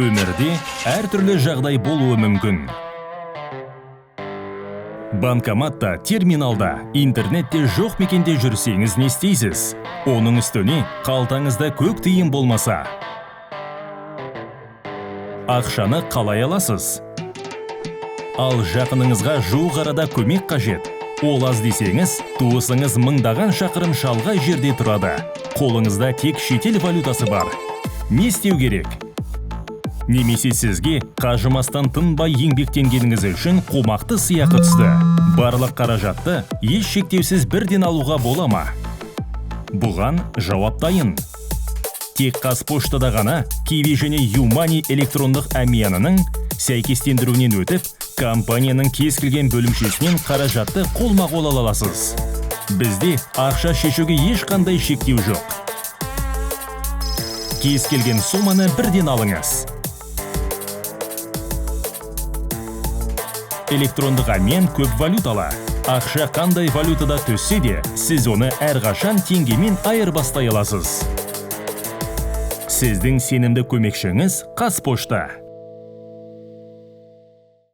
Өмірде әртүрлі жағдай болуы мүмкін. Банкоматта, терминалда, интернетте жоқ мекенде жүрсеңіз не істейсіз? Оның үстіне қалтаңызда көк тиын болмаса. Ақшаны қалай аласыз? Ал жақыныңызға жуық арада көмек қажет. Ол аз десеңіз, туысыңыз мыңдаған шақырым шалғай жерде тұрады. Қолыңызда тек шетел валютасы бар. Не істеу керек? Немесе сізге қажымастан тынбай еңбектенгеніңіз үшін қомақты сыйақы түсті. Барлық қаражатты еш шектеусіз бірден алуға бола ма? Бұған жауап дайын. Тек Қазпоштада ғана Kiwi және Юмани электрондық әмиянының сәйкестендіруінен өтіп, компанияның кез келген бөлімшесінен қаражатты қолма-қол ала аласыз. Бізде ақша шешуге ешқандай шектеу жоқ. Кез келген соманы бірден алыңыз. Электрондық әмиян көп валюталы. Ақша қандай валютада түссе де, сіз оны әрқашан теңгемен айырбастай аласыз. Сіздің сенімді көмекшіңіз Қазпошта.